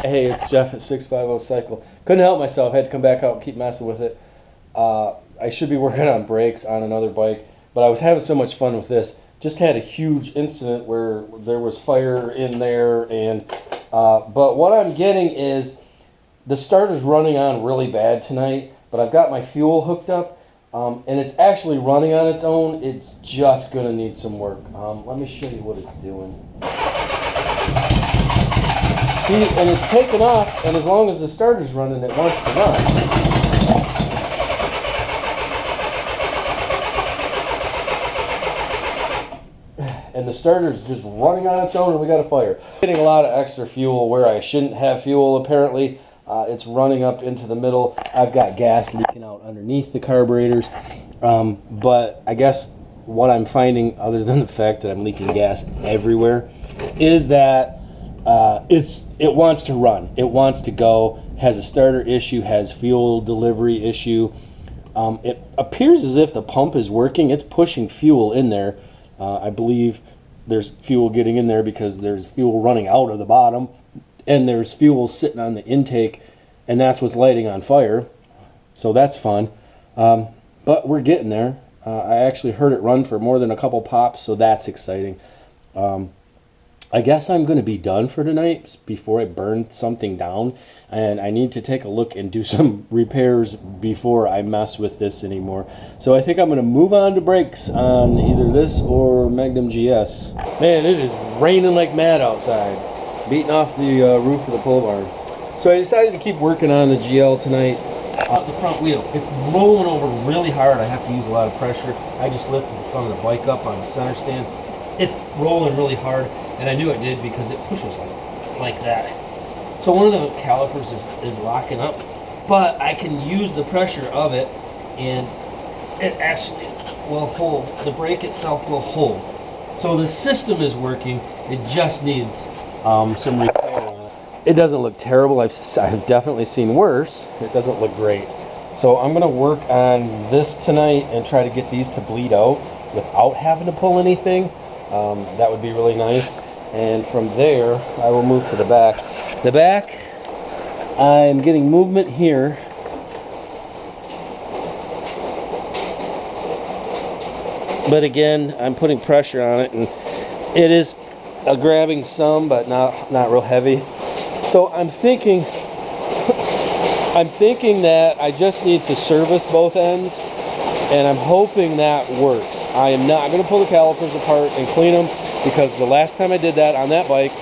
Hey, it's Jeff at 650 Cycle. Couldn't help myself. Had to come back out and keep messing with it. I should be working on brakes on another bike, but I was having so much fun with this. Just had a huge incident where there was fire in there, and but what I'm getting is the starter's running on really bad tonight, but I've got my fuel hooked up, and it's actually running on its own. It's just going to need some work. Let me show you what it's doing. See, and it's taken off, and as long as the starter's running, it wants to run. And the starter's just running on its own, and we got a fire. Getting a lot of extra fuel where I shouldn't have fuel, apparently. It's running up into the middle. I've got gas leaking out underneath the carburetors. But I guess what I'm finding, other than the fact that I'm leaking gas everywhere, is that it wants to run. It wants to go, has a starter issue, has fuel delivery issue. It appears as if the pump is working. It's pushing fuel in there. I believe there's fuel getting in there because there's fuel running out of the bottom, and there's fuel sitting on the intake, and that's what's lighting on fire. So that's fun. But we're getting there. I actually heard it run for more than a couple pops, so that's exciting. I guess I'm going to be done for tonight before I burn something down, and I need to take a look and do some repairs before I mess with this anymore. So I think I'm going to move on to brakes on either this or Magnum GS. Man, it is raining like mad outside. It's beating off the roof of the pole barn. So I decided to keep working on the GL tonight. The front wheel, it's rolling over really hard. I have to use a lot of pressure. I just lifted the front of the bike up on the center stand. It's rolling really hard, and I knew it did because it pushes like that. So one of the calipers is locking up, but I can use the pressure of it, and it actually will hold. The brake itself will hold. So the system is working. It just needs some repair on it. It doesn't look terrible. I've definitely seen worse. It doesn't look great. So I'm going to work on this tonight and try to get these to bleed out without having to pull anything. That would be really nice. And from there, I will move to the back. The back, I'm getting movement here. But again, I'm putting pressure on it, and it is grabbing some, but not real heavy. So I'm thinking that I just need to service both ends, and I'm hoping that works. I am not going to pull the calipers apart and clean them, because the last time I did that on that bike,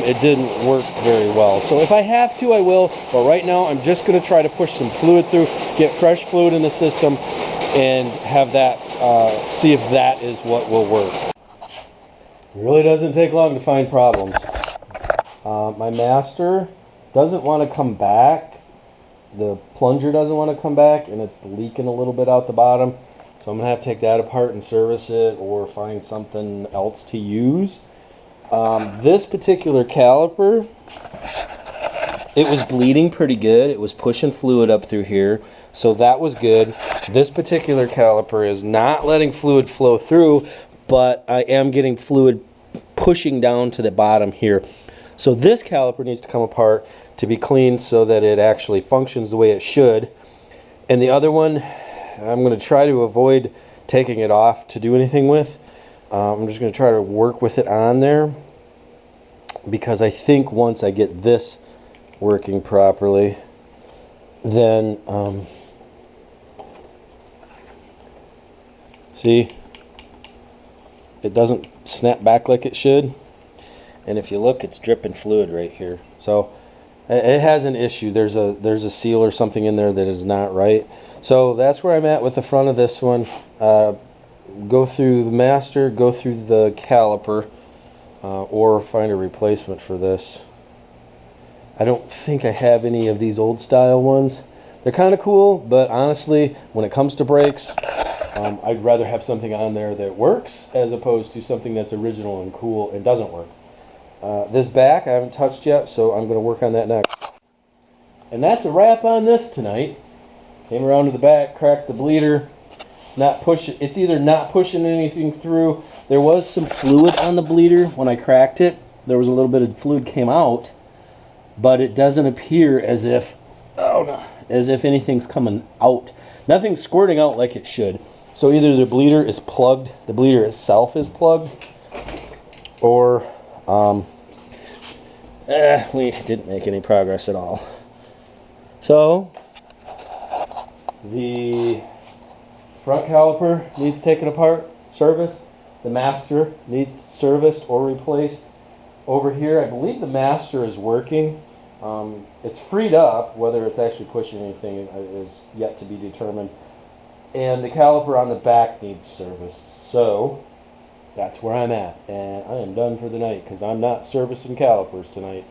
it didn't work very well. So if I have to, I will, but right now I'm just going to try to push some fluid through, get fresh fluid in the system, and have that, see if that is what will work. It really doesn't take long to find problems. My master doesn't want to come back. The plunger doesn't want to come back, and it's leaking a little bit out the bottom. So I'm going to have to take that apart and service it, or find something else to use. This particular caliper, it was bleeding pretty good. It was pushing fluid up through here, so that was good. This particular caliper is not letting fluid flow through, but I am getting fluid pushing down to the bottom here. So this caliper needs to come apart to be cleaned so that it actually functions the way it should. And the other one, I'm going to try to avoid taking it off to do anything with. I'm just going to try to work with it on there, because I think once I get this working properly, then see, it doesn't snap back like it should, and if you look, it's dripping fluid right here. So it has an issue. There's a seal or something in there that is not right. So that's where I'm at with the front of this one. Go through the master, go through the caliper, or find a replacement for this. I don't think I have any of these old style ones. They're kind of cool, but honestly, when it comes to brakes, I'd rather have something on there that works as opposed to something that's original and cool and doesn't work. This back I haven't touched yet, so I'm going to work on that next. And that's a wrap on this tonight. Came around to the back, cracked the bleeder. It's either not pushing anything through. There was some fluid on the bleeder when I cracked it. There was a little bit of fluid came out, but it doesn't appear as if, oh no, as if anything's coming out. Nothing's squirting out like it should. So either the bleeder is plugged, the bleeder itself is plugged, or we didn't make any progress at all. So the front caliper needs taken apart, serviced. The master needs serviced or replaced. Over here, I believe the master is working. It's freed up. Whether it's actually pushing anything is yet to be determined. And the caliper on the back needs serviced. So that's where I'm at. And I am done for the night because I'm not servicing calipers tonight.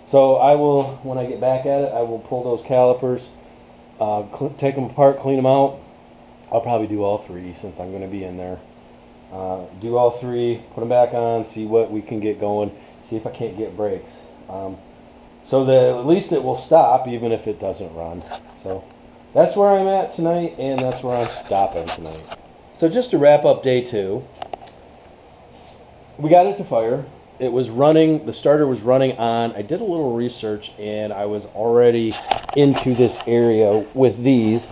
So I will, when I get back at it, I will pull those calipers, take them apart, clean them out. I'll probably do all three since I'm going to be in there. Do all three, put them back on, see what we can get going, see if I can't get brakes. So that at least it will stop even if it doesn't run. So that's where I'm at tonight, and that's where I'm stopping tonight. So just to wrap up day 2, we got it to fire. It was running, the starter was running on. I did a little research, and I was already into this area with these.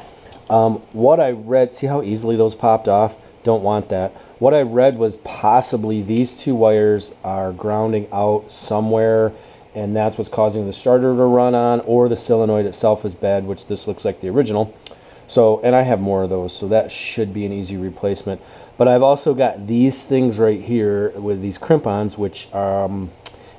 What I read, see how easily those popped off? Don't want that. What I read was possibly these 2 wires are grounding out somewhere, and that's what's causing the starter to run on, or the solenoid itself is bad, which this looks like the original. So, and I have more of those, so that should be an easy replacement. But I've also got these things right here with these crimp-ons, which in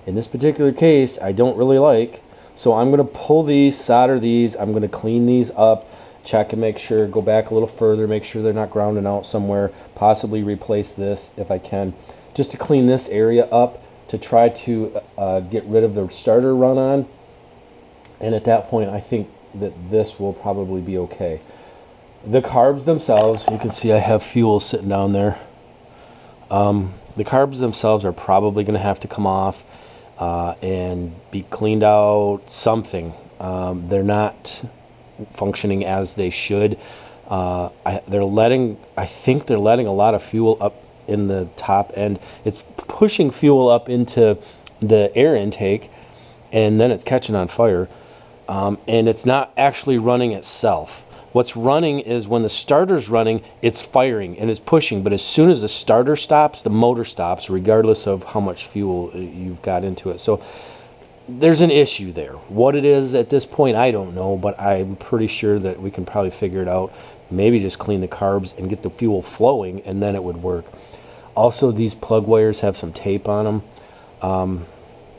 this particular case I don't really like. So I'm going to pull these, solder these, I'm going to clean these up, check and make sure, go back a little further, make sure they're not grounding out somewhere, possibly replace this if I can, just to clean this area up, to try to get rid of the starter run on. And at that point I think that this will probably be okay. The carbs themselves, you can see I have fuel sitting down there. The carbs themselves are probably going to have to come off and be cleaned out, something. They're not functioning as they should. I think they're letting a lot of fuel up in the top end. It's pushing fuel up into the air intake, and then it's catching on fire, and it's not actually running itself. What's running is when the starter's running, it's firing and it's pushing, but as soon as the starter stops, the motor stops, regardless of how much fuel you've got into it. So there's an issue there. What it is at this point, I don't know, but I'm pretty sure that we can probably figure it out. Maybe just clean the carbs and get the fuel flowing, and then it would work. Also, these plug wires have some tape on them.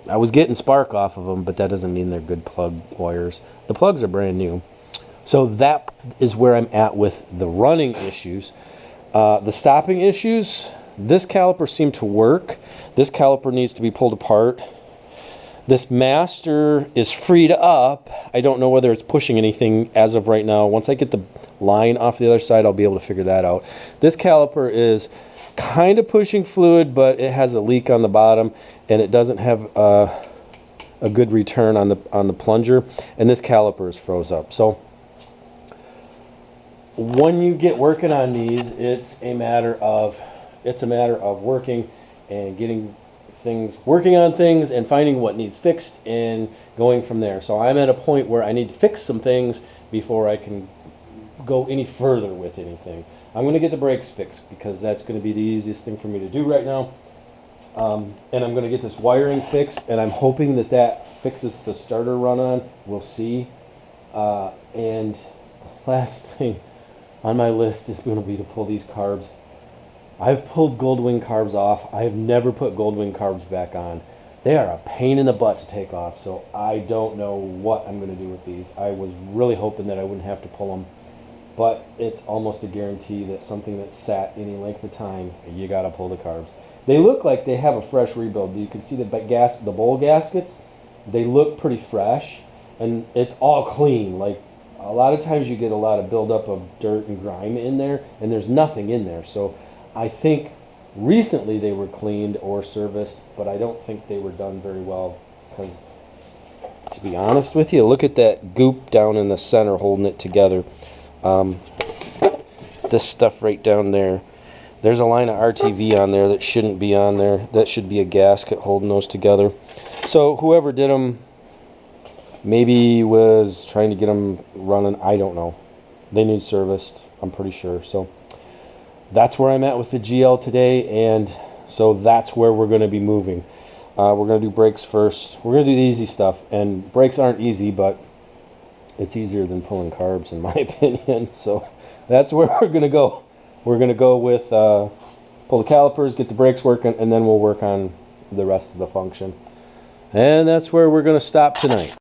I was getting spark off of them, but that doesn't mean they're good plug wires. The plugs are brand new. So that is where I'm at with the running issues. The stopping issues, this caliper seemed to work. This caliper needs to be pulled apart. This master is freed up. I don't know whether it's pushing anything as of right now. Once I get the line off the other side, I'll be able to figure that out. This caliper is kind of pushing fluid, but it has a leak on the bottom, and it doesn't have a good return on the plunger, and this caliper is froze up. So when you get working on these, it's a matter of working and getting things, working on things and finding what needs fixed and going from there. So I'm at a point where I need to fix some things before I can go any further with anything. I'm going to get the brakes fixed because that's going to be the easiest thing for me to do right now. And I'm going to get this wiring fixed, and I'm hoping that that fixes the starter run on. We'll see. And the last thing on my list is going to be to pull these carbs. I've pulled Goldwing carbs off. I have never put Goldwing carbs back on. They are a pain in the butt to take off, so I don't know what I'm going to do with these. I was really hoping that I wouldn't have to pull them, but it's almost a guarantee that something that's sat any length of time, you got to pull the carbs. They look like they have a fresh rebuild. You can see the bowl gaskets. They look pretty fresh, and it's all clean. Like, a lot of times you get a lot of buildup of dirt and grime in there, and there's nothing in there. So I think recently they were cleaned or serviced, but I don't think they were done very well, because to be honest with you, look at that goop down in the center holding it together. This stuff right down there, there's a line of RTV on there that shouldn't be on there. That should be a gasket holding those together. So whoever did them Maybe was trying to get them running. I don't know. They need serviced, I'm pretty sure. So that's where I'm at with the GL today, and so that's where we're going to be moving. We're going to do brakes first. We're going to do the easy stuff, and brakes aren't easy, but it's easier than pulling carbs in my opinion. So that's where we're going to go. We're going to go with pull the calipers, get the brakes working, and then we'll work on the rest of the function. And that's where we're going to stop tonight.